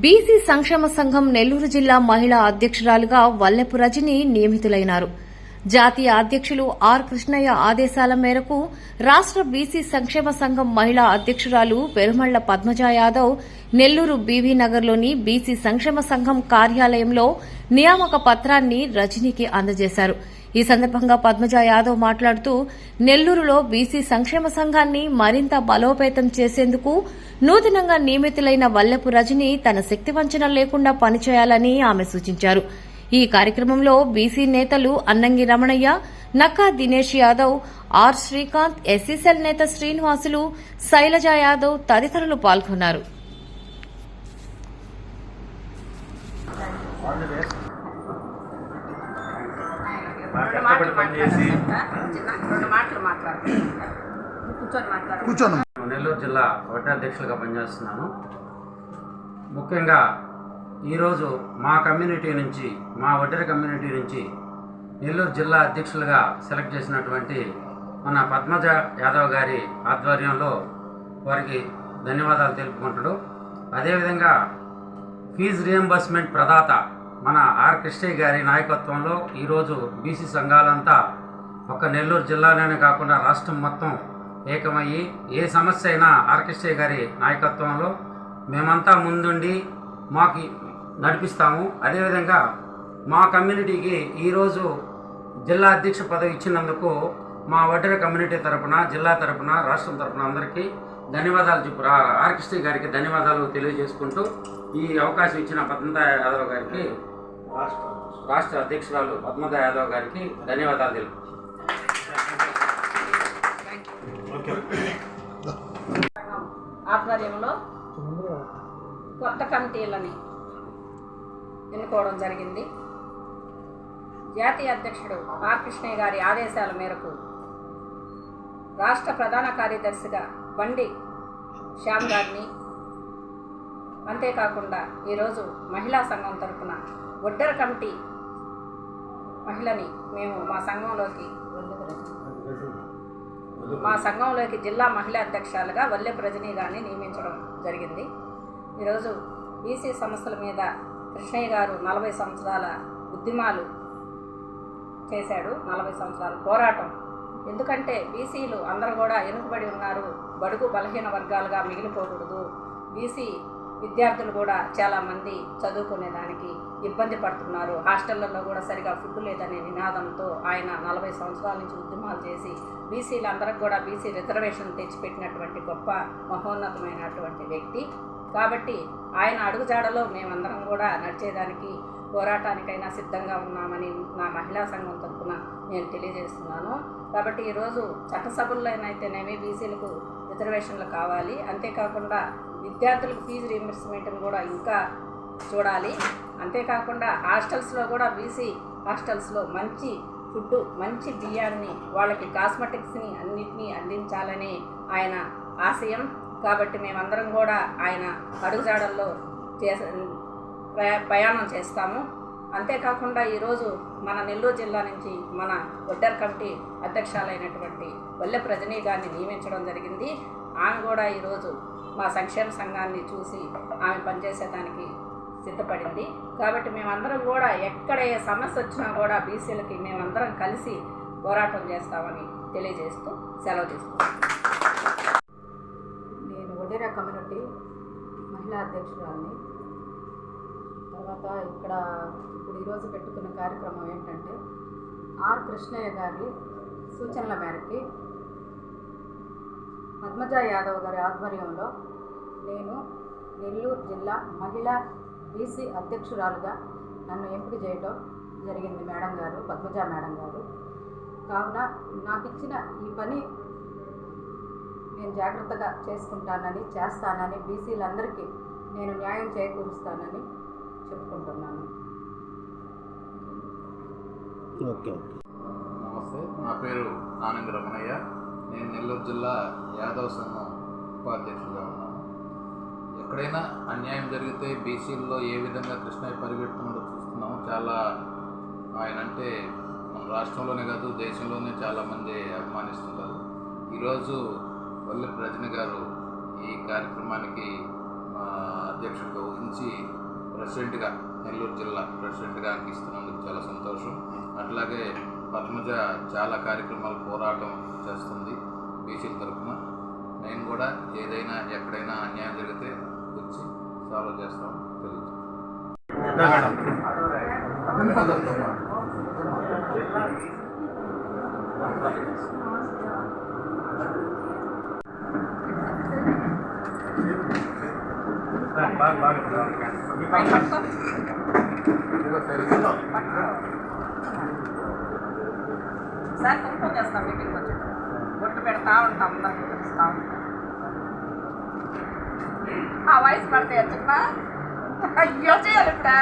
BC సంక్షేమ సంఘం నెల్లూరు జిల్లా మహిళా అధ్యక్షురాలుగా వల్లెపు రజని నియమితులైనారు. జాతీయ అధ్యక్షులు ఆర్ కృష్ణయ్య ఆదేశాల మేరకు రాష్ట బీసీ సంక్షేమ సంఘం మహిళా అధ్యక్షురాలు పెరుమళ్ల పద్మజ యాదవ్ నెల్లూరు బీవీ నగర్లోని బీసీ సంక్షేమ సంఘం కార్యాలయంలో నియామక పత్రాన్ని రజనీకి అందజేశారు. ఈ సందర్భంగా పద్మజ యాదవ్ మాట్లాడుతూ నెల్లూరులో బీసీ సంక్షేమ సంఘాన్ని మరింత బలోపేతం చేసేందుకు నూతనంగా నియమితులైన వల్లెపు రజని తన శక్తివంచన లేకుండా పనిచేయాలని ఆమె సూచించారు. ఈ కార్యక్రమంలో బీసీ నేతలు అన్నంగి రమణయ్య, నక్కా దినేష్ యాదవ్, ఆర్ శ్రీకాంత్, ఎస్సీసెల్ నేత శ్రీనివాసులు, శైలజ యాదవ్ తదితరులు పాల్గొన్నారు. నెల్లూరు జిల్లా వడ్డాధ్యక్షులుగా పనిచేస్తున్నాను. ముఖ్యంగా ఈరోజు మా కమ్యూనిటీ నుంచి, మా వడ్డెర కమ్యూనిటీ నుంచి నెల్లూరు జిల్లా అధ్యక్షులుగా సెలెక్ట్ చేసినటువంటి మన పద్మజ యాదవ్ గారి ఆధ్వర్యంలో వారికి ధన్యవాదాలు తెలుపుకుంటాడు. అదేవిధంగా ఫీజు రియంబర్స్మెంట్ ప్రదాత మన ఆర్ కృష్ణయ్య గారి నాయకత్వంలో ఈరోజు బీసీ సంఘాలంతా ఒక్క నెల్లూరు జిల్లాలోనే కాకుండా రాష్ట్రం మొత్తం ఏకమయ్యి ఏ సమస్య అయినా ఆర్ కృష్ణయ్య గారి నాయకత్వంలో మేమంతా ముందుండి మాకు నడిపిస్తాము. అదేవిధంగా మా కమ్యూనిటీకి ఈరోజు జిల్లా అధ్యక్ష పదవి ఇచ్చినందుకు మా వడ్డెర కమ్యూనిటీ తరపున, జిల్లా తరపున, రాష్ట్రం తరపున అందరికీ ధన్యవాదాలు చెప్పు ఆర్ కృష్ణయ్య గారికి ధన్యవాదాలు తెలియజేసుకుంటూ ఈ అవకాశం ఇచ్చిన పద్మజ యాదవ్ గారికి, రాష్ట్ర అధ్యక్షురాలు పద్మజ యాదవ్ గారికి ధన్యవాదాలు తెలుపు. ఆధ్వర్యంలో కొత్త కమిటీలని ఎన్నుకోవడం జరిగింది. జాతీయ అధ్యక్షుడు ఆర్ కృష్ణయ్య గారి ఆదేశాల మేరకు రాష్ట్ర ప్రధాన కార్యదర్శిగా బండి శ్యామ్ గారిని, అంతేకాకుండా ఈరోజు మహిళా సంఘం తరఫున వడ్డెర కమిటీ మహిళని మేము మా సంఘంలోకి జిల్లా మహిళా అధ్యక్షురాలుగా వల్లెపు రజని గారిని నియమించడం జరిగింది. ఈరోజు బీసీ సమస్యల మీద కృష్ణయ్య గారు 40 సంవత్సరాల ఉద్యమాలు చేశాడు, 40 సంవత్సరాల పోరాటం. ఎందుకంటే బీసీలు అందరూ కూడా వెనుకబడి ఉన్నారు, బడుగు బలహీన వర్గాలుగా మిగిలిపోకూడదు, బీసీ విద్యార్థులు కూడా చాలామంది చదువుకునేదానికి ఇబ్బంది పడుతున్నారు, హాస్టళ్లలో కూడా సరిగా ఫుడ్ లేదనే నినాదంతో ఆయన 40 సంవత్సరాల నుంచి ఉద్యమాలు చేసి బీసీలందరికి కూడా బీసీ రిజర్వేషన్ తెచ్చిపెట్టినటువంటి గొప్ప మహోన్నతమైనటువంటి వ్యక్తి. కాబట్టి ఆయన అడుగుజాడలో మేమందరం కూడా నడిచేదానికి, పోరాటానికైనా సిద్ధంగా ఉన్నామని నా మహిళా సంఘం తరఫున నేను తెలియజేస్తున్నాను. కాబట్టి ఈరోజు చట్టసభల్లోనైతేనేమి బీసీలకు రిజర్వేషన్లు కావాలి, అంతేకాకుండా విద్యార్థులకు ఫీజు రీయింబర్స్మెంట్ని కూడా ఇంకా చూడాలి, అంతేకాకుండా హాస్టల్స్లో కూడా బీసీ హాస్టల్స్లో మంచి ఫుడ్, మంచి బియ్యాన్ని, వాళ్ళకి కాస్మెటిక్స్ని అన్నిటినీ అందించాలని ఆయన ఆశయం. కాబట్టి మేమందరం కూడా ఆయన అడుగుజాడల్లో ప్రయాణం చేస్తాము. అంతేకాకుండా ఈరోజు మన నెల్లూరు జిల్లా నుంచి మన వడ్డెర కమిటీ అధ్యక్షురాలైనటువంటి వల్లెపు రజని గారిని నియమించడం జరిగింది. ఆమె కూడా ఈరోజు మా సంక్షేమ సంఘాన్ని చూసి ఆమె పనిచేసేదానికి సిద్ధపడింది. కాబట్టి మేమందరం కూడా ఎక్కడ ఏ సమస్య వచ్చినా కూడా బీసీలకి మేమందరం కలిసి పోరాటం చేస్తామని తెలియజేస్తూ సెలవు తీసుకుంటాం. నేను వడ్డెర కమ్యూనిటీ మహిళా అధ్యక్షురాలని. తర్వాత ఇప్పుడు ఈరోజు పెట్టుకున్న కార్యక్రమం ఏంటంటే ఆర్ కృష్ణయ్య గారి సూచనల మేరకి పద్మజ యాదవ్ గారి ఆధ్వర్యంలో నేను నెల్లూరు జిల్లా మహిళా బీసీ అధ్యక్షురాలుగా నన్ను ఎంపిక చేయడం జరిగింది మేడం గారు, పద్మజ మేడం గారు. కావున నాకు ఇచ్చిన ఈ పని నేను జాగ్రత్తగా చేస్తానని బీసీలందరికీ నేను న్యాయం చేకూరుస్తానని చెప్పుకుంటున్నాను. నమస్తే, నా పేరు ఆనంద రమణయ్య. నేను నెల్లూరు జిల్లా యాదవ్ సంఘం ఉపాధ్యక్షుడిగా ఉన్నాను. ఎక్కడైనా అన్యాయం జరిగితే బీసీల్లో ఏ విధంగా కృష్ణయ్య పరిగెడుతున్నాడో చూస్తున్నాము. చాలా ఆయన అంటే మన రాష్ట్రంలోనే కాదు దేశంలోనే చాలామంది అభిమానిస్తుంటారు. ఈరోజు వల్లెపు రజని గారు ఈ కార్యక్రమానికి మా అధ్యక్షుడిగా ఊహించి ప్రెసిడెంట్గా నెల్లూరు జిల్లా ప్రెసిడెంట్గా అంకిస్తున్నందుకు చాలా సంతోషం. అట్లాగే పద్మజ చాలా కార్యక్రమాలు పోరాటం చేస్తుంది బీసీల తరఫున. నేను కూడా ఏదైనా ఎక్కడైనా అన్యాయం జరిగితే వచ్చి సాల్వ్ చేస్తాం తెలియదు. సార్ కుంకుమ చేస్తాం మీటింగ్ వచ్చి బొట్టు పెడతా ఉంటాం, అందరికీ పిలుస్తూ ఉంటాం. ఆ వయసు పడితే చిన్న అయ్యో చేయాలి ఇప్పుడు